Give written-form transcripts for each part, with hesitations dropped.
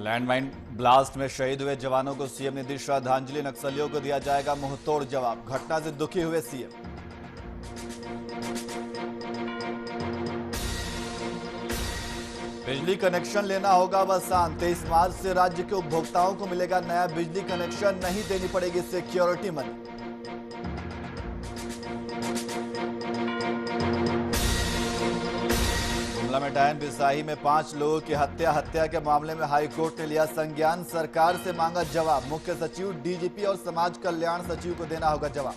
Landmine blast में शहीद हुए जवानों को सीएम ने दी श्रद्धांजलि। नक्सलियों को दिया जाएगा मुंहतोड़ जवाब। घटना से दुखी हुए सीएम। बिजली कनेक्शन लेना होगा आसान। 23 मार्च से राज्य के उपभोक्ताओं को मिलेगा नया बिजली कनेक्शन। नहीं देनी पड़ेगी सिक्योरिटी मनी। गुमला में डायन बिसाही में 5 लोगों की हत्या के मामले में हाईकोर्ट ने लिया संज्ञान। सरकार से मांगा जवाब। मुख्य सचिव, डीजीपी और समाज कल्याण सचिव को देना होगा जवाब।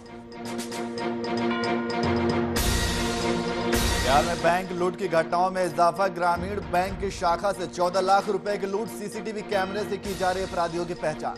बिहार में बैंक लूट की घटनाओं में इजाफा। ग्रामीण बैंक की शाखा से 14 लाख रुपए की लूट। सीसीटीवी कैमरे से की जा रही अपराधियों की पहचान।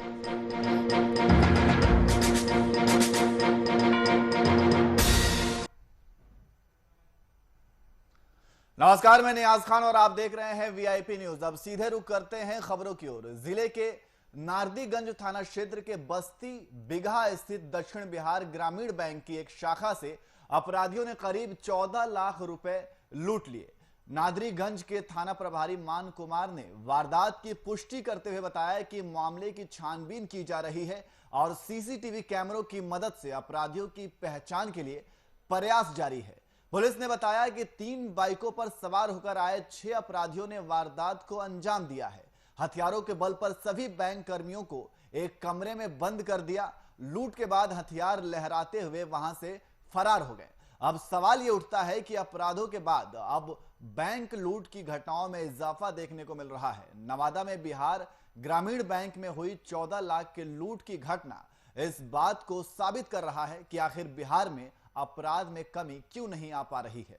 नमस्कार, मैं नियाज खान और आप देख रहे हैं वीआईपी न्यूज। अब सीधे रुख करते हैं खबरों की ओर। जिले के नारदीगंज थाना क्षेत्र के बस्ती बिगहा स्थित दक्षिण बिहार ग्रामीण बैंक की एक शाखा से अपराधियों ने करीब 14 लाख रुपए लूट लिए। नादरीगंज के थाना प्रभारी मान कुमार ने वारदात की पुष्टि करते हुए बताया कि मामले की छानबीन की जा रही है और सीसीटीवी कैमरों की मदद से अपराधियों की पहचान के लिए प्रयास जारी है। पुलिस ने बताया कि 3 बाइकों पर सवार होकर आए 6 अपराधियों ने वारदात को अंजाम दिया है। हथियारों के बल पर सभी बैंक कर्मियों को एक कमरे में बंद कर दिया। लूट के बाद हथियार लहराते हुए वहां से फरार हो गए। अब सवाल यह उठता है कि अपराधों के बाद अब बैंक लूट की घटनाओं में इजाफा देखने को मिल रहा है। नवादा में बिहार ग्रामीण बैंक में हुई 14 लाख के लूट की घटना इस बात को साबित कर रहा है कि आखिर बिहार में अपराध में कमी क्यों नहीं आ पा रही है।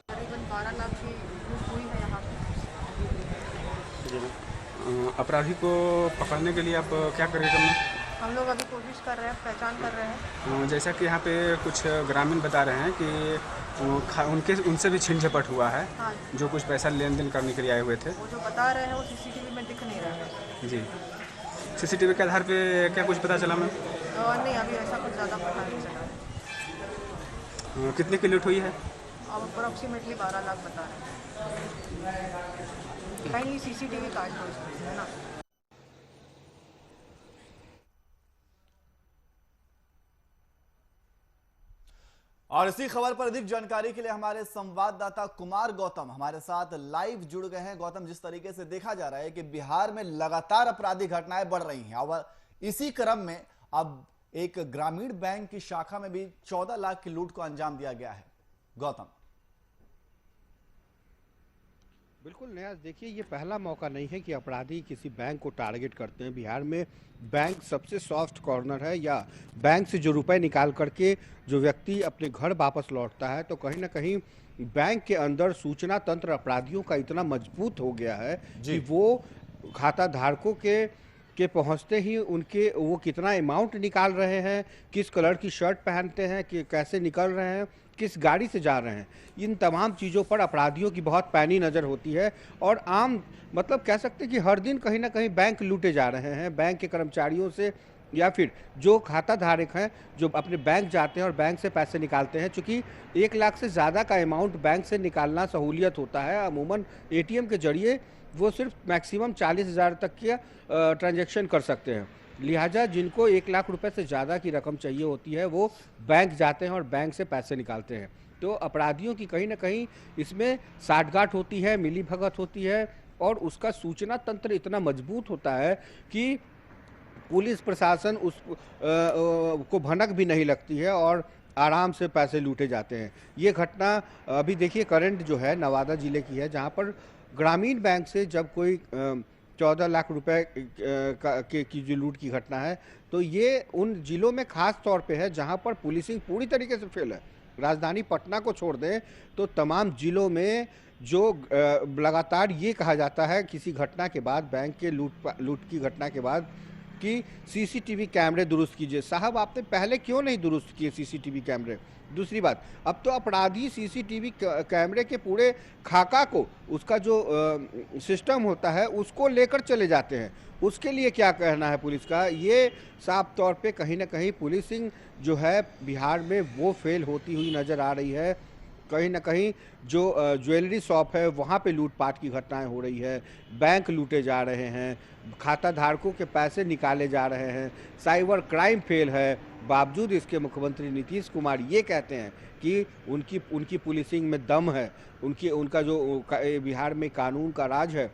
करीबन 12 लाख की लूट हुई है यहाँ पे। अपराधी को पकड़ने के लिए आप क्या करेंगे? हम लोग अभी कोशिश कर रहे हैं, पहचान कर रहे हैं। जैसा कि यहाँ पे कुछ ग्रामीण बता रहे हैं कि उनसे भी छीन झपट हुआ है। हाँ, जो कुछ पैसा लेन देन करने के लिए आए हुए थे। वो जो बता रहे हैं वो सीसीटीवी में दिख नहीं रहा है। जी, सीसीटीवी के आधार पे क्या कुछ पता चला मैम? नहीं, अभी ऐसा कुछ ज़्यादा पता नहीं चला। कितने की लूट हुई है? अब अप्रोक्सीमेटली 12 लाख बता रहे हैं। कहीं सीसीटीवी काट दो इसमें, है ना। और इसी खबर पर अधिक जानकारी के लिए हमारे संवाददाता कुमार गौतम हमारे साथ लाइव जुड़ गए हैं। गौतम, जिस तरीके से देखा जा रहा है कि बिहार में लगातार आपराधिक घटनाएं बढ़ रही हैं और इसी क्रम में अब एक ग्रामीण बैंक की शाखा में भी 14 लाख की लूट को अंजाम दिया गया है। गौतम। बिल्कुल नया, देखिए ये पहला मौका नहीं है कि अपराधी किसी बैंक को टारगेट करते हैं। बिहार में बैंक सबसे सॉफ्ट कॉर्नर है, या बैंक से जो रुपए निकाल करके जो व्यक्ति अपने घर वापस लौटता है, तो कहीं ना कहीं बैंक के अंदर सूचना तंत्र अपराधियों का इतना मजबूत हो गया है कि वो खाता धारकों के पहुंचते ही उनके वो कितना अमाउंट निकाल रहे हैं, किस कलर की शर्ट पहनते हैं, कि कैसे निकल रहे हैं, किस गाड़ी से जा रहे हैं, इन तमाम चीज़ों पर अपराधियों की बहुत पैनी नज़र होती है। और आम मतलब कह सकते हैं कि हर दिन कहीं ना कहीं बैंक लूटे जा रहे हैं, बैंक के कर्मचारियों से या फिर जो खाता धारक हैं जो अपने बैंक जाते हैं और बैंक से पैसे निकालते हैं। चूँकि 1 लाख से ज़्यादा का अमाउंट बैंक से निकालना सहूलियत होता है, अमूमन एटीएम के जरिए वो सिर्फ मैक्सिमम 40,000 तक की ट्रांजैक्शन कर सकते हैं। लिहाजा जिनको 1 लाख रुपए से ज़्यादा की रकम चाहिए होती है वो बैंक जाते हैं और बैंक से पैसे निकालते हैं। तो अपराधियों की कहीं ना कहीं इसमें साठगांठ होती है, मिलीभगत होती है, और उसका सूचना तंत्र इतना मजबूत होता है कि पुलिस प्रशासन को भनक भी नहीं लगती है और आराम से पैसे लूटे जाते हैं। ये घटना अभी देखिए करंट जो है नवादा जिले की है, जहाँ पर ग्रामीण बैंक से जब कोई 14 लाख रुपए की जो लूट की घटना है, तो ये उन जिलों में खास तौर पे है जहां पर पुलिसिंग पूरी तरीके से फेल है। राजधानी पटना को छोड़ दें तो तमाम जिलों में जो लगातार ये कहा जाता है किसी घटना के बाद, बैंक के लूट की घटना के बाद, कि सीसीटीवी कैमरे दुरुस्त कीजिए। साहब, आपने पहले क्यों नहीं दुरुस्त किए सीसीटीवी कैमरे? दूसरी बात, अब तो अपराधी सीसीटीवी कैमरे के पूरे खाका को, उसका जो सिस्टम होता है उसको लेकर चले जाते हैं। उसके लिए क्या कहना है पुलिस का? ये साफ तौर पे कहीं ना कहीं पुलिसिंग जो है बिहार में वो फेल होती हुई नज़र आ रही है। कहीं ना कहीं जो ज्वेलरी शॉप है वहाँ पे लूटपाट की घटनाएं हो रही है, बैंक लूटे जा रहे हैं, खाता धारकों के पैसे निकाले जा रहे हैं, साइबर क्राइम फेल है। बावजूद इसके मुख्यमंत्री नीतीश कुमार ये कहते हैं कि उनकी उनकी पुलिसिंग में दम है, उनका जो बिहार में कानून का राज है।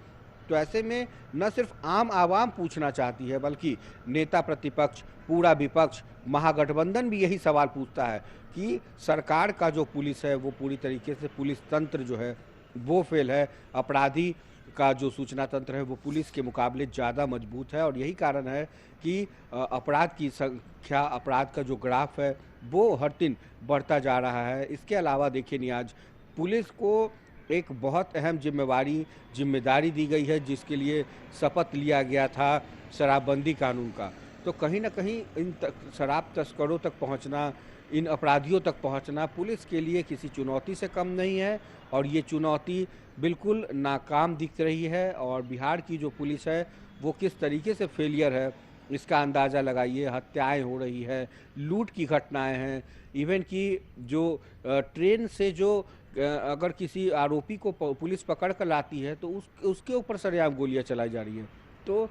तो ऐसे में न सिर्फ आम आवाम पूछना चाहती है, बल्कि नेता प्रतिपक्ष, पूरा विपक्ष, महागठबंधन भी यही सवाल पूछता है कि सरकार का जो पुलिस है वो पूरी तरीके से, पुलिस तंत्र जो है वो फेल है। अपराधी का जो सूचना तंत्र है वो पुलिस के मुकाबले ज़्यादा मजबूत है, और यही कारण है कि अपराध की संख्या, अपराध का जो ग्राफ है वो हर दिन बढ़ता जा रहा है। इसके अलावा देखिए नियाज, पुलिस को एक बहुत अहम जिम्मेदारी दी गई है, जिसके लिए शपथ लिया गया था शराबबंदी कानून का। तो कहीं ना कहीं इन शराब तस्करों तक पहुंचना, इन अपराधियों तक पहुंचना पुलिस के लिए किसी चुनौती से कम नहीं है, और ये चुनौती बिल्कुल नाकाम दिख रही है। और बिहार की जो पुलिस है वो किस तरीके से फेलियर है इसका अंदाज़ा लगाइए। हत्याएं हो रही है, लूट की घटनाएं हैं, इवन कि जो ट्रेन से जो अगर किसी आरोपी को पुलिस पकड़ कर लाती है तो उसके ऊपर सरेआम गोलियां चलाई जा रही हैं। तो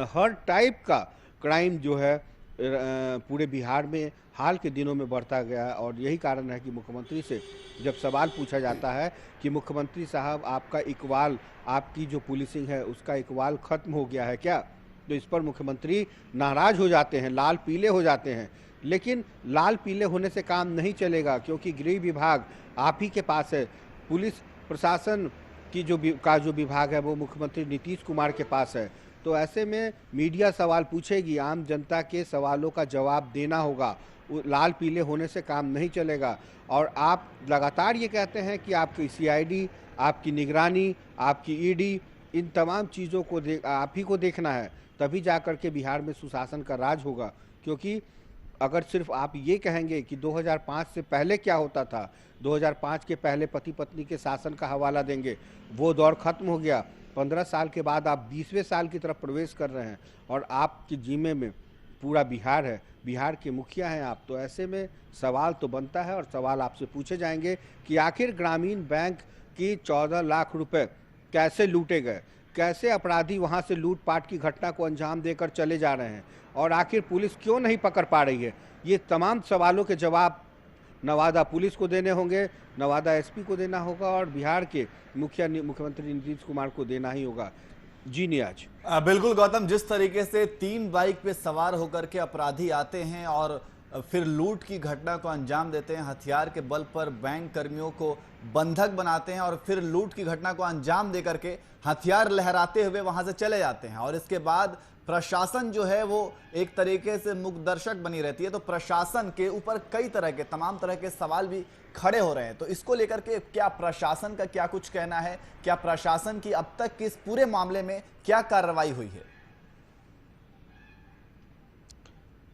हर टाइप का क्राइम जो है पूरे बिहार में हाल के दिनों में बढ़ता गया, और यही कारण है कि मुख्यमंत्री से जब सवाल पूछा जाता है कि मुख्यमंत्री साहब, आपका इकबाल, आपकी जो पुलिसिंग है उसका इकबाल खत्म हो गया है क्या, तो इस पर मुख्यमंत्री नाराज हो जाते हैं, लाल पीले हो जाते हैं। लेकिन लाल पीले होने से काम नहीं चलेगा, क्योंकि गृह विभाग आप ही के पास है, पुलिस प्रशासन की जो विभाग है वो मुख्यमंत्री नीतीश कुमार के पास है। तो ऐसे में मीडिया सवाल पूछेगी, आम जनता के सवालों का जवाब देना होगा, लाल पीले होने से काम नहीं चलेगा। और आप लगातार ये कहते हैं कि आपकी CID, आपकी निगरानी, आपकी ED, इन तमाम चीज़ों को आप ही को देखना है, तभी जा कर के बिहार में सुशासन का राज होगा। क्योंकि अगर सिर्फ आप ये कहेंगे कि 2005 से पहले क्या होता था, 2005 के पहले पति पत्नी के शासन का हवाला देंगे, वो दौर खत्म हो गया। 15 साल के बाद आप 20वें साल की तरफ प्रवेश कर रहे हैं, और आपके जिम्मे में पूरा बिहार है, बिहार के मुखिया हैं आप। तो ऐसे में सवाल तो बनता है, और सवाल आपसे पूछे जाएंगे कि आखिर ग्रामीण बैंक की 14 लाख रुपए कैसे लूटे गए, कैसे अपराधी वहां से लूटपाट की घटना को अंजाम देकर चले जा रहे हैं, और आखिर पुलिस क्यों नहीं पकड़ पा रही है। ये तमाम सवालों के जवाब नवादा पुलिस को देने होंगे, नवादा SP को देना होगा, और बिहार के मुख्यमंत्री नीतीश कुमार को देना ही होगा। जी नियाज। बिल्कुल गौतम, जिस तरीके से 3 बाइक पे सवार होकर के अपराधी आते हैं और फिर लूट की घटना को अंजाम देते हैं, हथियार के बल पर बैंक कर्मियों को बंधक बनाते हैं, और फिर लूट की घटना को अंजाम देकर के हथियार लहराते हुए वहां से चले जाते हैं, और इसके बाद प्रशासन जो है वो एक तरीके से मुखदर्शक बनी रहती है। तो प्रशासन के ऊपर कई तरह के, तमाम तरह के सवाल भी खड़े हो रहे हैं। तो इसको लेकर के क्या प्रशासन का क्या कुछ कहना है, क्या प्रशासन की अब तक के इस पूरे मामले में क्या कार्रवाई हुई है?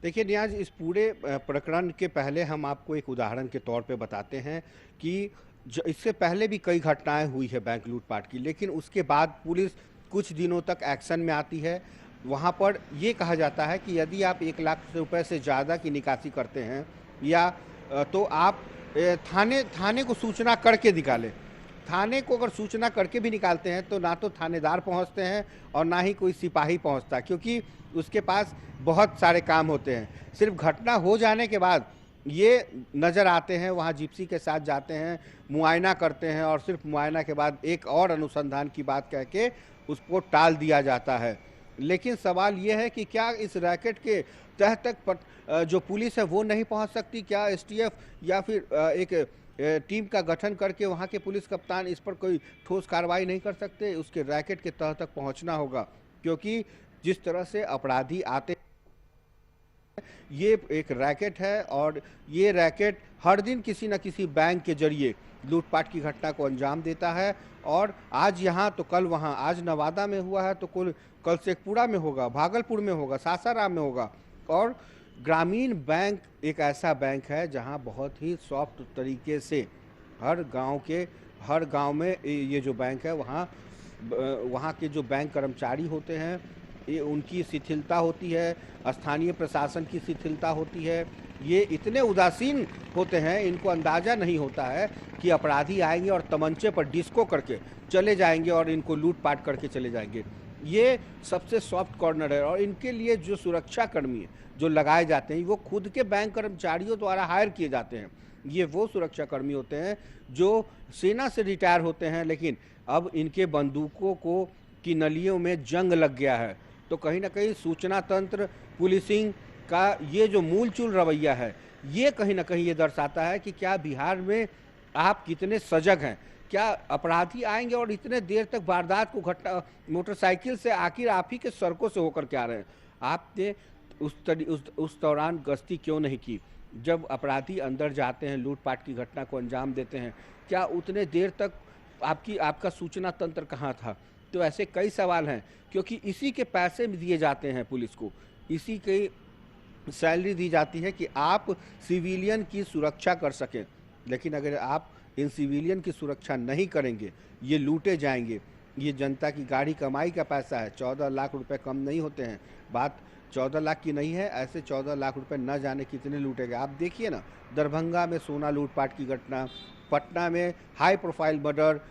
देखिए नियाज, इस पूरे प्रकरण के पहले हम आपको एक उदाहरण के तौर पे बताते हैं कि इससे पहले भी कई घटनाएं हुई है बैंक लूटपाट की, लेकिन उसके बाद पुलिस कुछ दिनों तक एक्शन में आती है। वहां पर ये कहा जाता है कि यदि आप 1 लाख रुपए से ज़्यादा की निकासी करते हैं, या तो आप थाने को सूचना करके निकालें। थाने को अगर सूचना करके भी निकालते हैं तो ना तो थानेदार पहुंचते हैं और ना ही कोई सिपाही पहुंचता, क्योंकि उसके पास बहुत सारे काम होते हैं। सिर्फ घटना हो जाने के बाद ये नज़र आते हैं, वहाँ जिप्सी के साथ जाते हैं, मुआयना करते हैं, और सिर्फ मुआयना के बाद एक और अनुसंधान की बात कह के उसको टाल दिया जाता है। लेकिन सवाल ये है कि क्या इस रैकेट के तह तक जो पुलिस है वो नहीं पहुंच सकती? क्या STF या फिर एक टीम का गठन करके वहां के पुलिस कप्तान इस पर कोई ठोस कार्रवाई नहीं कर सकते? उसके रैकेट के तह तक पहुंचना होगा, क्योंकि जिस तरह से अपराधी आते, ये एक रैकेट है, और ये रैकेट हर दिन किसी न किसी बैंक के जरिए लूटपाट की घटना को अंजाम देता है। और आज यहाँ तो कल वहाँ, आज नवादा में हुआ है तो कल शेखपुरा में होगा, भागलपुर में होगा, सासाराम में होगा। और ग्रामीण बैंक एक ऐसा बैंक है जहाँ बहुत ही सॉफ्ट तरीके से हर गांव में ये जो बैंक है, वहाँ के जो बैंक कर्मचारी होते हैं ये उनकी शिथिलता होती है, स्थानीय प्रशासन की शिथिलता होती है। ये इतने उदासीन होते हैं, इनको अंदाज़ा नहीं होता है कि अपराधी आएंगे और तमंचे पर डिस्को करके चले जाएंगे और इनको लूट-पाट करके चले जाएंगे। ये सबसे सॉफ्ट कॉर्नर है और इनके लिए जो सुरक्षा कर्मी जो लगाए जाते हैं, वो खुद के बैंक कर्मचारियों द्वारा हायर किए जाते हैं। ये वो सुरक्षा कर्मी होते हैं जो सेना से रिटायर होते हैं, लेकिन अब इनके बंदूकों को की नलियों में जंग लग गया है। तो कहीं ना कहीं सूचना तंत्र, पुलिसिंग का ये जो मूल चूल रवैया है, ये कहीं ना कहीं ये दर्शाता है कि क्या बिहार में आप कितने सजग हैं। क्या अपराधी आएंगे और इतने देर तक वारदात को घटना मोटरसाइकिल से आखिर आप ही के सड़कों से होकर के आ रहे हैं। आपने उस दौरान गश्ती क्यों नहीं की? जब अपराधी अंदर जाते हैं, लूटपाट की घटना को अंजाम देते हैं, क्या उतने देर तक आपका सूचना तंत्र कहाँ था? तो ऐसे कई सवाल हैं, क्योंकि इसी के पैसे दिए जाते हैं पुलिस को, इसी की सैलरी दी जाती है कि आप सिविलियन की सुरक्षा कर सकें। लेकिन अगर आप इन सिविलियन की सुरक्षा नहीं करेंगे, ये लूटे जाएंगे। ये जनता की गाढ़ी कमाई का पैसा है, 14 लाख रुपए कम नहीं होते हैं। बात 14 लाख की नहीं है, ऐसे 14 लाख रुपए न जाने कितने लूटे गए। आप देखिए ना, दरभंगा में सोना लूटपाट की घटना, पटना में high profile murder,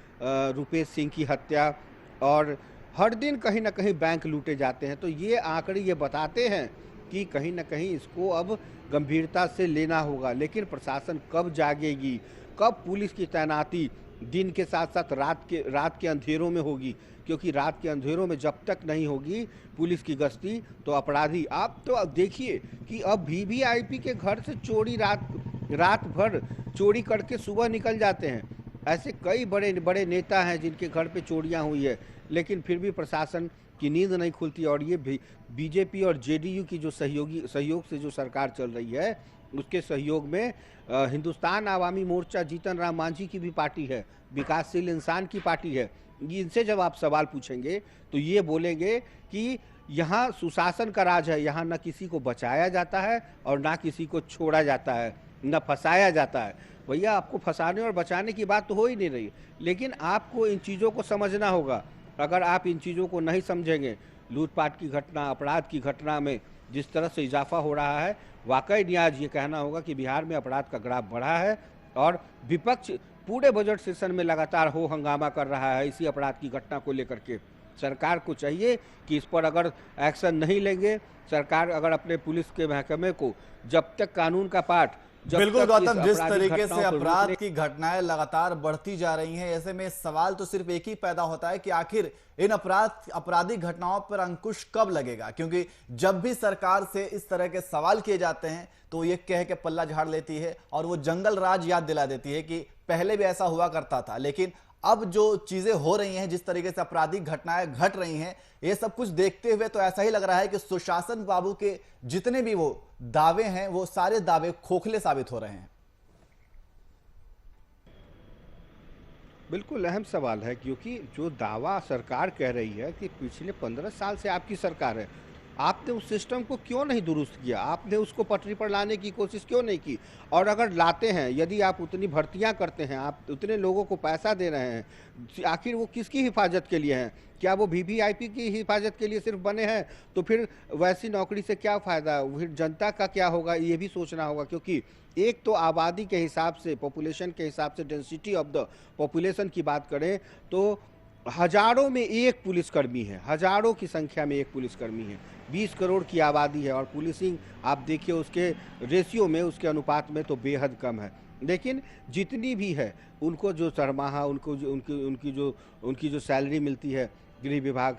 Rupesh Singh की हत्या, और हर दिन कहीं ना कहीं बैंक लूटे जाते हैं। तो ये आंकड़े ये बताते हैं कि कहीं ना कहीं इसको अब गंभीरता से लेना होगा। लेकिन प्रशासन कब जागेगी, कब पुलिस की तैनाती दिन के साथ साथ रात के अंधेरों में होगी? क्योंकि रात के अंधेरों में जब तक नहीं होगी पुलिस की गश्ती, तो अपराधी, आप तो देखिए कि अब वीवीआईपी के घर से चोरी रात भर चोरी करके सुबह निकल जाते हैं। ऐसे कई बड़े बड़े नेता हैं जिनके घर पे चोरियां हुई है, लेकिन फिर भी प्रशासन की नींद नहीं खुलती। और ये बीजेपी और जेडीयू की जो सहयोग से जो सरकार चल रही है, उसके सहयोग में हिंदुस्तान आवामी मोर्चा, जीतन राम मांझी की भी पार्टी है, विकासशील इंसान की पार्टी है। इनसे जब आप सवाल पूछेंगे तो ये बोलेंगे कि यहाँ सुशासन का राज है, यहाँ न किसी को बचाया जाता है और ना किसी को छोड़ा जाता है, न फंसाया जाता है। भैया, आपको फंसाने और बचाने की बात तो हो ही नहीं रही, लेकिन आपको इन चीज़ों को समझना होगा। अगर आप इन चीज़ों को नहीं समझेंगे, लूटपाट की घटना, अपराध की घटना में जिस तरह से इजाफा हो रहा है, वाकई नहीं आज ये कहना होगा कि बिहार में अपराध का ग्राफ बढ़ा है। और विपक्ष पूरे बजट सेशन में लगातार हो हंगामा कर रहा है इसी अपराध की घटना को लेकर के। सरकार को चाहिए कि इस पर अगर एक्शन नहीं लेंगे, सरकार अगर अपने पुलिस के महकमे को जब तक कानून का पाठ, बिल्कुल गौतम, जिस तरीके से अपराध की घटनाएं लगातार बढ़ती जा रही हैं, ऐसे में सवाल तो सिर्फ एक ही पैदा होता है कि आखिर इन आपराधिक घटनाओं पर अंकुश कब लगेगा? क्योंकि जब भी सरकार से इस तरह के सवाल किए जाते हैं तो ये कह के पल्ला झाड़ लेती है और वो जंगल राज याद दिला देती है कि पहले भी ऐसा हुआ करता था। लेकिन अब जो चीजें हो रही हैं, जिस तरीके से आपराधिक घटनाएं घट रही हैं, ये सब कुछ देखते हुए तो ऐसा ही लग रहा है कि सुशासन बाबू के जितने भी वो दावे हैं, वो सारे दावे खोखले साबित हो रहे हैं। बिल्कुल अहम सवाल है, क्योंकि जो दावा सरकार कह रही है कि पिछले 15 साल से आपकी सरकार है, आपने उस सिस्टम को क्यों नहीं दुरुस्त किया? आपने उसको पटरी पर लाने की कोशिश क्यों नहीं की? और अगर लाते हैं, यदि आप उतनी भर्तियां करते हैं, आप उतने लोगों को पैसा दे रहे हैं, आखिर वो किसकी हिफाजत के लिए हैं? क्या वो वीवीआईपी की हिफाजत के लिए सिर्फ बने हैं? तो फिर वैसी नौकरी से क्या फ़ायदा? फिर जनता का क्या होगा, ये भी सोचना होगा। क्योंकि एक तो आबादी के हिसाब से, पॉपुलेशन के हिसाब से, डेंसिटी ऑफ द पॉपुलेशन की बात करें तो हजारों में एक पुलिसकर्मी है, हजारों की संख्या में एक पुलिसकर्मी है। 20 करोड़ की आबादी है और पुलिसिंग आप देखिए उसके रेशियो में, उसके अनुपात में तो बेहद कम है। लेकिन जितनी भी है, उनको जो सरमाहा, उनकी जो सैलरी मिलती है गृह विभाग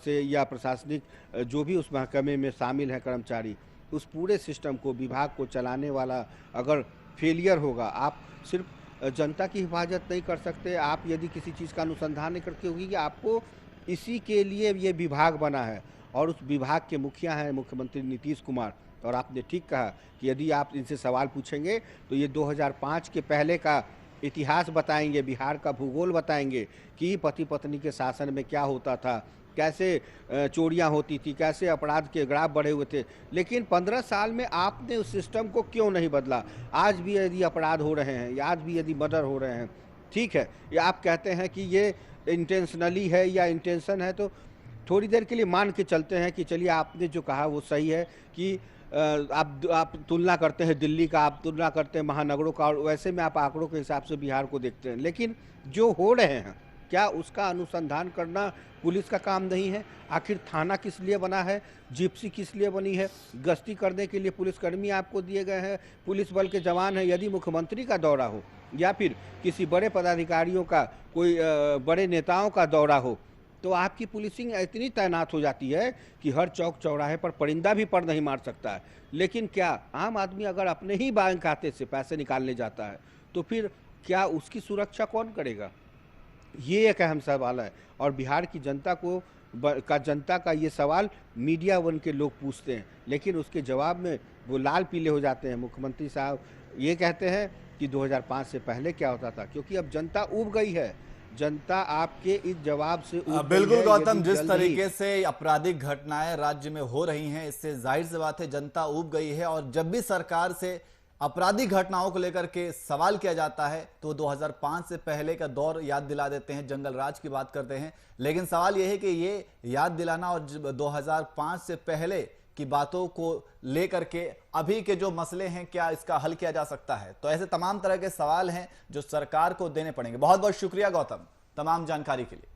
से या प्रशासनिक जो भी उस महकमे में शामिल है कर्मचारी, उस पूरे सिस्टम को, विभाग को चलाने वाला अगर फेलियर होगा, आप सिर्फ जनता की हिफाजत नहीं कर सकते। आप यदि किसी चीज़ का अनुसंधान नहीं करते होगी कि आपको इसी के लिए ये विभाग बना है और उस विभाग के मुखिया हैं मुख्यमंत्री नीतीश कुमार। और आपने ठीक कहा कि यदि आप इनसे सवाल पूछेंगे तो ये 2005 के पहले का इतिहास बताएंगे, बिहार का भूगोल बताएंगे कि पति पत्नी के शासन में क्या होता था, कैसे चोरियां होती थी, कैसे अपराध के ग्राफ बढ़े हुए थे। लेकिन 15 साल में आपने उस सिस्टम को क्यों नहीं बदला? आज भी यदि अपराध हो रहे हैं, आज भी यदि मर्डर हो रहे हैं, ठीक है, या आप कहते हैं कि ये इंटेंशनली है या इंटेंशन है, तो थोड़ी देर के लिए मान के चलते हैं कि चलिए आपने जो कहा वो सही है कि आप तुलना करते हैं दिल्ली का, आप तुलना करते हैं महानगरों का, और वैसे में आप आंकड़ों के हिसाब से बिहार को देखते हैं, लेकिन जो हो रहे हैं क्या उसका अनुसंधान करना पुलिस का काम नहीं है? आखिर थाना किस लिए बना है, जिप्सी किस लिए बनी है? गश्ती करने के लिए पुलिसकर्मी आपको दिए गए हैं, पुलिस बल के जवान हैं। यदि मुख्यमंत्री का दौरा हो या फिर किसी बड़े पदाधिकारियों का, कोई बड़े नेताओं का दौरा हो, तो आपकी पुलिसिंग इतनी तैनात हो जाती है कि हर चौक चौराहे पर परिंदा भी पर नहीं मार सकता है। लेकिन क्या आम आदमी अगर अपने ही बैंक खाते से पैसे निकालने जाता है तो फिर क्या उसकी सुरक्षा कौन करेगा? ये एक अहम सवाल है और बिहार की जनता का ये सवाल मीडिया वन के लोग पूछते हैं, लेकिन उसके जवाब में वो लाल पीले हो जाते हैं। मुख्यमंत्री साहब ये कहते हैं कि 2005 से पहले क्या होता था, क्योंकि अब जनता ऊब गई है। जनता आपके इस जवाब से बिल्कुल गौतम, जिस तरीके से आपराधिक घटनाएं राज्य में हो रही हैं, इससे जाहिर सी बात है जनता ऊब गई है। और जब भी सरकार से आपराधिक घटनाओं को लेकर के सवाल किया जाता है तो 2005 से पहले का दौर याद दिला देते हैं, जंगल राज की बात करते हैं। लेकिन सवाल यह है कि ये याद दिलाना और 2005 से पहले की बातों को लेकर के अभी के जो मसले हैं, क्या इसका हल किया जा सकता है? तो ऐसे तमाम तरह के सवाल हैं जो सरकार को देने पड़ेंगे। बहुत बहुत शुक्रिया गौतम तमाम जानकारी के लिए।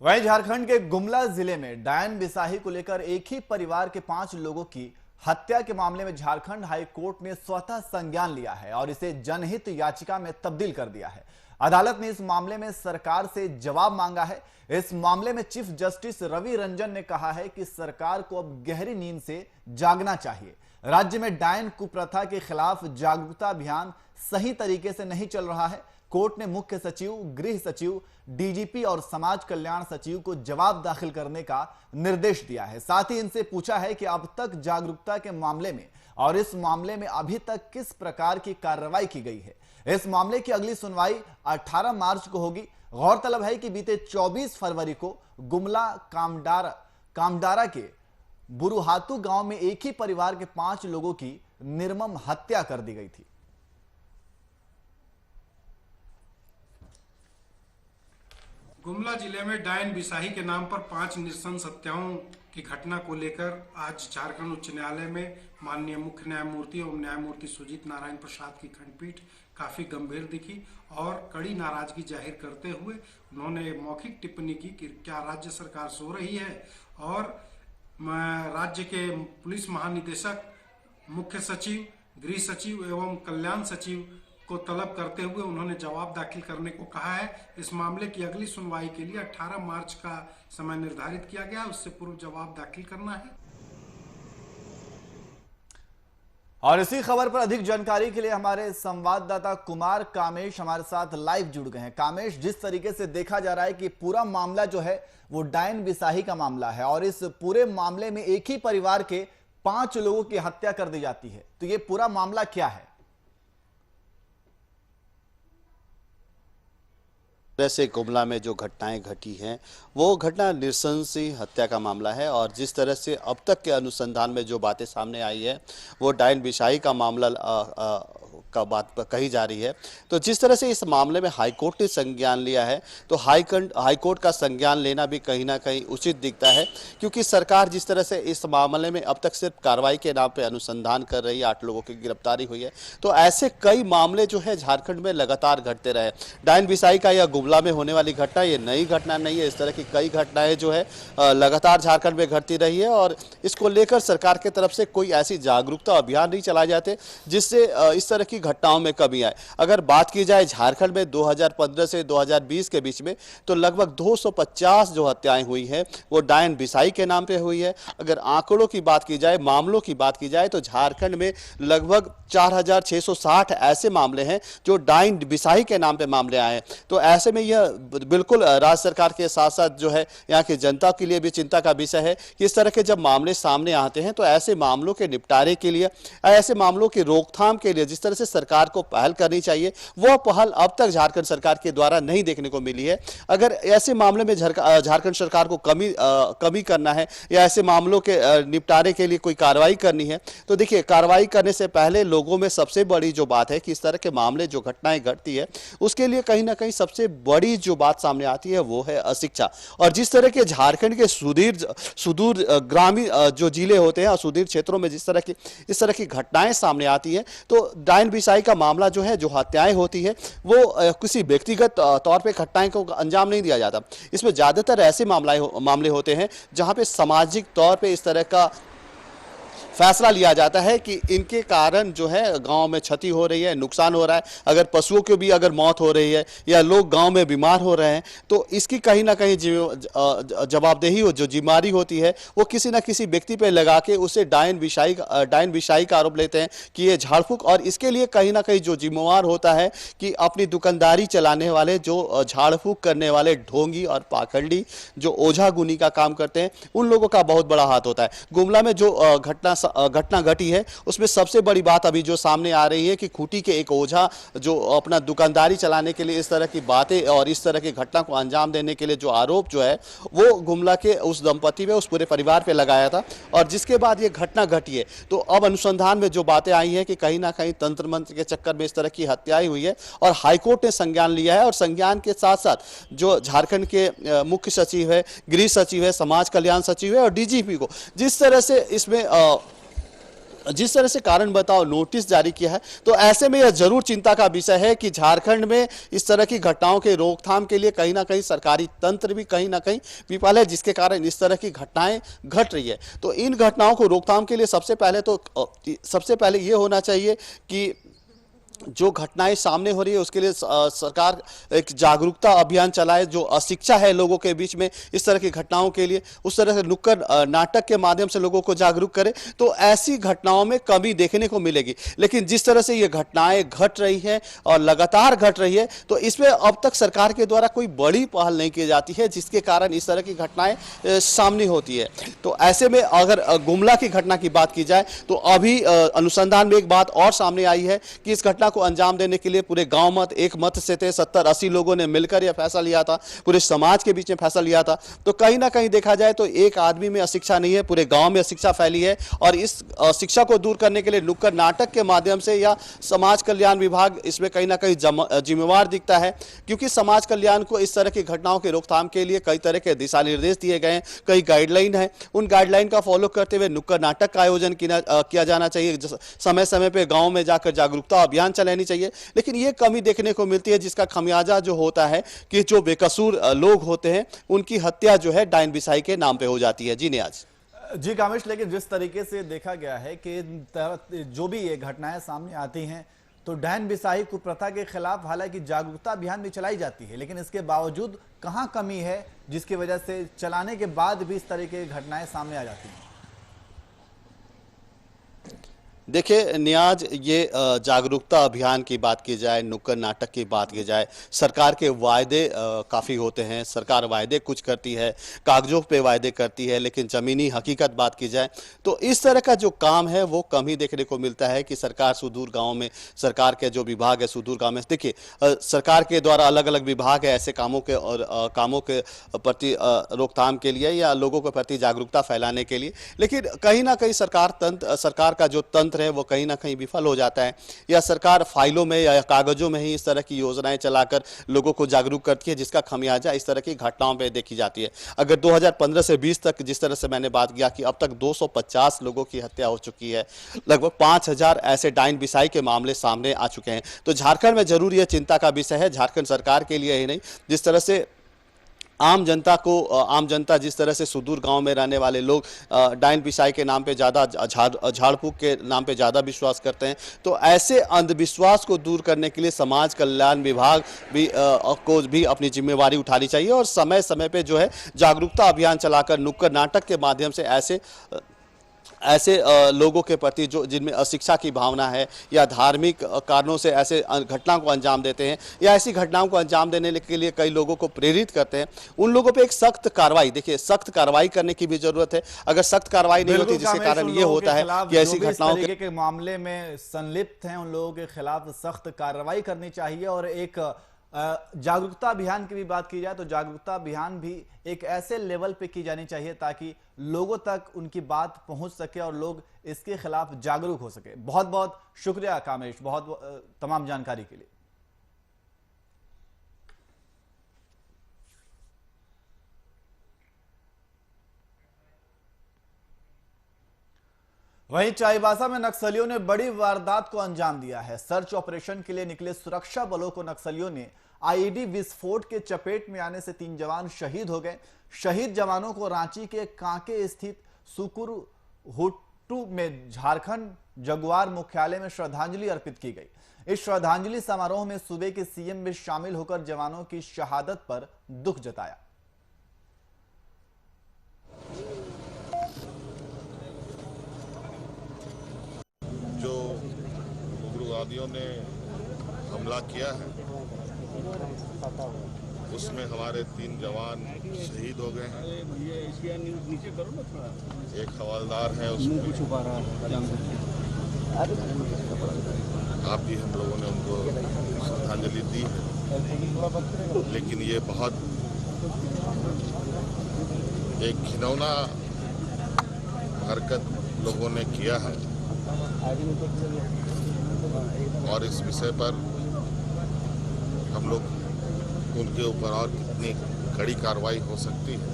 वहीं झारखंड के गुमला जिले में डायन बिसाही को लेकर एक ही परिवार के 5 लोगों की हत्या के मामले में झारखंड हाई कोर्ट ने स्वतः संज्ञान लिया है और इसे जनहित याचिका में तब्दील कर दिया है। अदालत ने इस मामले में सरकार से जवाब मांगा है। इस मामले में चीफ जस्टिस रवि रंजन ने कहा है कि सरकार को अब गहरी नींद से जागना चाहिए। राज्य में डायन कुप्रथा के खिलाफ जागरूकता अभियान सही तरीके से नहीं चल रहा है। कोर्ट ने मुख्य सचिव, गृह सचिव, डीजीपी और समाज कल्याण सचिव को जवाब दाखिल करने का निर्देश दिया है। साथ ही इनसे पूछा है कि अब तक जागरूकता के मामले में और इस मामले में अभी तक किस प्रकार की कार्रवाई की गई है। इस मामले की अगली सुनवाई 18 मार्च को होगी। गौरतलब है कि बीते 24 फरवरी को गुमला कामडारा के बुरुहातू गांव में एक ही परिवार के 5 लोगों की निर्मम हत्या कर दी गई थी। गुमला जिले में डायन बिसाही के नाम पर 5 नृशंस हत्याओं की घटना को लेकर आज झारखंड उच्च न्यायालय में माननीय मुख्य न्यायमूर्ति एवं न्यायमूर्ति सुजीत नारायण प्रसाद की खंडपीठ काफी गंभीर दिखी और कड़ी नाराजगी जाहिर करते हुए उन्होंने मौखिक टिप्पणी की कि क्या राज्य सरकार सो रही है, और राज्य के पुलिस महानिदेशक, मुख्य सचिव, गृह सचिव एवं कल्याण सचिव को तलब करते हुए उन्होंने जवाब दाखिल करने को कहा है। इस मामले की अगली सुनवाई के लिए 18 मार्च का समय निर्धारित किया गया, उससे पूर्व जवाब दाखिल करना है। और इसी खबर पर अधिक जानकारी के लिए हमारे संवाददाता कुमार कामेश हमारे साथ लाइव जुड़ गए हैं। कामेश, जिस तरीके से देखा जा रहा है कि पूरा मामला जो है वो डायन बिसाही का मामला है और इस पूरे मामले में एक ही परिवार के 5 लोगों की हत्या कर दी जाती है, तो ये पूरा मामला क्या है? से गुमला में जो घटनाएं घटी हैं वो घटना नृशंसी हत्या का मामला है और जिस तरह से अब तक के अनुसंधान में जो बातें सामने आई है वो डायन बिसाही का मामला का बात कही जा रही है। तो जिस तरह से इस मामले में हाईकोर्ट ने संज्ञान लिया है तो हाईकोर्ट का संज्ञान लेना भी कहीं ना कहीं उचित दिखता है, क्योंकि सरकार जिस तरह से इस मामले में अब तक सिर्फ कार्रवाई के नाम पे अनुसंधान कर रही है, 8 लोगों की गिरफ्तारी हुई है, तो ऐसे कई मामले जो है झारखंड में लगातार घटते रहे। डायन बिसाही का या गुमला में होने वाली घटना ये नई घटना नहीं है, इस तरह की कई घटनाएं जो है लगातार झारखंड में घटती रही है और इसको लेकर सरकार की तरफ से कोई ऐसी जागरूकता अभियान नहीं चलाए जाते जिससे इस तरह की घटनाओं में कमी आए। अगर बात की जाए झारखंड में 2015 से 2020 के बीच में तो लगभग 250 जो हत्याएं हुई हैं वो डायन बिसाही के नाम पे हुई है। अगर आंकड़ों की बात की जाए, मामलों की बात की जाए तो झारखंड में लगभग 4660 ऐसे मामले हैं जो डायन बिसाही के नाम पे मामले आए हैं। तो ऐसे में यह बिल्कुल राज्य सरकार के साथ साथ जो है यहाँ की जनता के लिए भी चिंता का विषय है कि इस तरह के जब मामले सामने आते हैं तो ऐसे मामलों के निपटारे के लिए, ऐसे मामलों की रोकथाम के लिए जिस तरह से सरकार को पहल करनी चाहिए, वो पहल अब तक झारखंड सरकार के द्वारा नहीं देखने को मिली है। अगर ऐसे मामले में झारखंड सरकार को कमी करना है या ऐसे मामलों के निपटारे के लिए कोई कार्रवाई करनी है, तो देखिए कार्रवाई करने से पहले लोगों में सबसे बड़ी जो बात है कि इस तरह के मामले जो घटनाएं घटती है उसके लिए कहीं ना कहीं सबसे बड़ी जो बात सामने आती है वो है अशिक्षा। और जिस तरह के झारखंड के सुदूर ग्रामीण जो जिले होते हैं और सुदूर क्षेत्रों में इस तरह की घटनाएं सामने आती है, तो डायन बिसाई का मामला जो है, जो हत्याएं होती है, वो किसी व्यक्तिगत तौर पे घटनाएं को अंजाम नहीं दिया जाता। इसमें ज्यादातर ऐसे मामले होते हैं जहां पे सामाजिक तौर पे इस तरह का फैसला लिया जाता है कि इनके कारण जो है गांव में क्षति हो रही है, नुकसान हो रहा है, अगर पशुओं की भी अगर मौत हो रही है या लोग गांव में बीमार हो रहे हैं, तो इसकी कहीं ना कहीं जवाबदेही हो, जो जिम्मेदारी होती है वो किसी ना किसी व्यक्ति पे लगा के उसे डायन विषाही का आरोप लेते हैं कि ये झाड़ फूक। और इसके लिए कहीं ना कहीं जो जिम्मेवार होता है कि अपनी दुकानदारी चलाने वाले, जो झाड़ फूक करने वाले ढोंगी और पाखंडी जो ओझा गुनी का काम करते हैं, उन लोगों का बहुत बड़ा हाथ होता है। गुमला में जो घटना घटी है उसमें सबसे बड़ी बात अभी जो सामने आ रही है कि खूंटी के एक ओझा जो अपना दुकानदारी चलाने के लिए इस तरह की बातें और इस तरह की घटना को अंजाम देने के लिए जो आरोप जो है वो गुमला के उस दंपति पे, उस पूरे परिवार पे लगाया था, और जिसके बाद ये घटना घटी है। तो अब अनुसंधान में जो बातें आई हैं कि कहीं ना कहीं तंत्र मंत्र के चक्कर में इस तरह की हत्याएं हुई है, और हाईकोर्ट ने संज्ञान लिया है। और संज्ञान के साथ साथ जो झारखंड के मुख्य सचिव है, गृह सचिव है, समाज कल्याण सचिव है और डीजीपी को जिस तरह से कारण बताओ नोटिस जारी किया है, तो ऐसे में यह जरूर चिंता का विषय है कि झारखंड में इस तरह की घटनाओं के रोकथाम के लिए कहीं ना कहीं सरकारी तंत्र भी कहीं ना कहीं विफल है, जिसके कारण इस तरह की घटनाएं घट रही है। तो इन घटनाओं को रोकथाम के लिए सबसे पहले ये होना चाहिए कि जो घटनाएं सामने हो रही है उसके लिए सरकार एक जागरूकता अभियान चलाए, जो अशिक्षा है लोगों के बीच में इस तरह की घटनाओं के लिए, उस तरह से नुक्कड़ नाटक के माध्यम से लोगों को जागरूक करे, तो ऐसी घटनाओं में कमी देखने को मिलेगी। लेकिन जिस तरह से ये घटनाएं घट रही है और लगातार घट रही है, तो इसमें अब तक सरकार के द्वारा कोई बड़ी पहल नहीं की जाती है, जिसके कारण इस तरह की घटनाएं सामने होती है। तो ऐसे में अगर गुमला की घटना की बात की जाए तो अभी अनुसंधान में एक बात और सामने आई है कि इस घटना को अंजाम देने के लिए पूरे गांव मत एक मत से थे, 70-80 लोगों ने मिलकर यह फैसला लिया था, पूरे समाज के बीच में फैसला लिया था। तो कहीं ना कहीं देखा जाए तो एक आदमी में अशिक्षा नहीं है, पूरे गांव में अशिक्षा फैली है, और इस शिक्षा को दूर करने के लिए नुक्कड़ नाटक के माध्यम से या समाज कल्याण विभाग इसमें कहीं ना कहीं जिम्मेवार दिखता है, क्योंकि समाज कल्याण को इस तरह की घटनाओं के रोकथाम के लिए कई तरह के दिशा निर्देश दिए गए हैं, कई गाइडलाइन है। उन गाइडलाइन का फॉलो करते हुए नुक्कड़ नाटक का आयोजन किया जाना चाहिए, समय समय पर गाँव में जाकर जागरूकता अभियान चलानी चाहिए। लेकिन ये कमी देखने को मिलती है, जिसका खमियाजा जो होता है कि जो बेकसूर लोग होते हैं उनकी हत्या जो है डायन बिसाई के नाम पे हो जाती है। जी नियाज। जी कामेश, लेकिन जिस तरीके से देखा गया है कि जो भी ये घटनाएं सामने आती हैं तो डायन बिसाही कुप्रथा के खिलाफ हालांकि जागरूकता अभियान भी चलाई जाती है, लेकिन इसके बावजूद कहां कमी है जिसकी वजह से चलाने के बाद भी इस तरह की घटनाएं सामने आ जाती हैं? देखिए नियाज, ये जागरूकता अभियान की बात की जाए, नुक्कड़ नाटक की बात की जाए, सरकार के वायदे काफ़ी होते हैं, सरकार वायदे कुछ करती है, कागजों पे वायदे करती है, लेकिन ज़मीनी हकीकत बात की जाए तो इस तरह का जो काम है वो कम ही देखने को मिलता है कि सरकार सुदूर गाँव में, सरकार के जो विभाग है सुदूर गाँव में, देखिए सरकार के द्वारा अलग अलग विभाग है ऐसे कामों के और कामों के प्रति रोकथाम के लिए या लोगों के प्रति जागरूकता फैलाने के लिए, लेकिन कहीं ना कहीं सरकार का जो तंत्र है वो कहीं ना कहीं विफल हो जाता है, या सरकार फाइलों में या कागजों में ही इस तरह की योजनाएं चलाकर लोगों को जागरूक करती है, जिसका खमियाजा इस तरह की घटनाओं पे देखी जाती है। अगर 2015 से 20 तक जिस तरह से मैंने बात किया कि अब तक 250 लोगों की हत्या हो चुकी है, लगभग 5000 ऐसे डायन बिसाई के मामले सामने आ चुके हैं। तो झारखंड में जरूर यह चिंता का विषय है, झारखंड सरकार के लिए ही नहीं, जिस तरह से आम जनता जिस तरह से सुदूर गांव में रहने वाले लोग डायन बिसाई के नाम पे ज़्यादा, झाड़ फूक के नाम पे ज़्यादा विश्वास करते हैं, तो ऐसे अंधविश्वास को दूर करने के लिए समाज कल्याण विभाग को भी अपनी जिम्मेवारी उठानी चाहिए और समय समय पे जो है जागरूकता अभियान चलाकर नुक्कड़ नाटक के माध्यम से ऐसे लोगों के प्रति जो जिनमें अशिक्षा की भावना है या धार्मिक कारणों से ऐसे घटनाओं को अंजाम देते हैं या ऐसी घटनाओं को अंजाम देने के लिए कई लोगों को प्रेरित करते हैं, उन लोगों पे एक सख्त कार्रवाई, देखिए सख्त कार्रवाई करने की भी जरूरत है। अगर सख्त कार्रवाई नहीं होती जिसके कारण ये होता है कि ऐसी घटनाओं के मामले में संलिप्त हैं उन लोगों के खिलाफ सख्त कार्रवाई करनी चाहिए। और एक जागरूकता अभियान की भी बात की जाए तो जागरूकता अभियान भी एक ऐसे लेवल पे की जानी चाहिए ताकि लोगों तक उनकी बात पहुंच सके और लोग इसके खिलाफ जागरूक हो सके। बहुत बहुत शुक्रिया कामेश, बहुत तमाम जानकारी के लिए। वहीं चाईबासा में नक्सलियों ने बड़ी वारदात को अंजाम दिया है। सर्च ऑपरेशन के लिए निकले सुरक्षा बलों को नक्सलियों ने आईईडी विस्फोट के चपेट में आने से 3 जवान शहीद हो गए। शहीद जवानों को रांची के कांके स्थित सुकुरहुट्टू में झारखंड जगुआर मुख्यालय में श्रद्धांजलि अर्पित की गई। इस श्रद्धांजलि समारोह में सूबे के सीएम भी शामिल होकर जवानों की शहादत पर दुख जताया। जो उग्रवादियों ने हमला किया है उसमें हमारे 3 जवान शहीद हो गए हैं। एक हवलदार है, उसमें आप भी हम लोगों ने उनको श्रद्धांजलि दी है। लेकिन ये बहुत एक घिनौना हरकत लोगों ने किया है और इस विषय पर हम लोग उनके ऊपर और कितनी कड़ी कार्रवाई हो सकती है।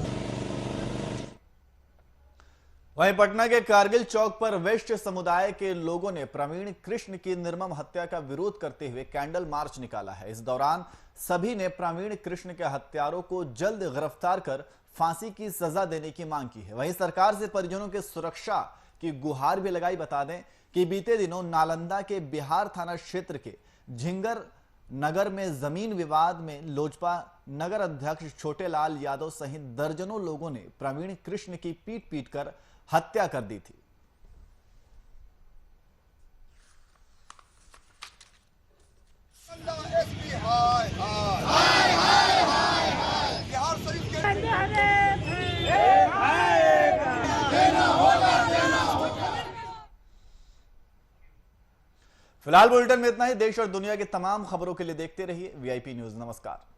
वहीं पटना के कारगिल चौक पर वैश्य समुदाय के लोगों ने प्रवीण कृष्ण की निर्मम हत्या का विरोध करते हुए कैंडल मार्च निकाला है। इस दौरान सभी ने प्रवीण कृष्ण के हत्यारों को जल्द गिरफ्तार कर फांसी की सजा देने की मांग की है। वहीं सरकार से परिजनों के सुरक्षा की गुहार भी लगाई। बता दें कि बीते दिनों नालंदा के बिहार थाना क्षेत्र के झिंगर नगर में जमीन विवाद में लोजपा नगर अध्यक्ष छोटेलाल यादव सहित दर्जनों लोगों ने प्रवीण कृष्ण की पीट पीट कर हत्या कर दी थी। फिलहाल बुलेटिन में इतना ही। देश और दुनिया की तमाम खबरों के लिए देखते रहिए वीआईपी न्यूज। नमस्कार।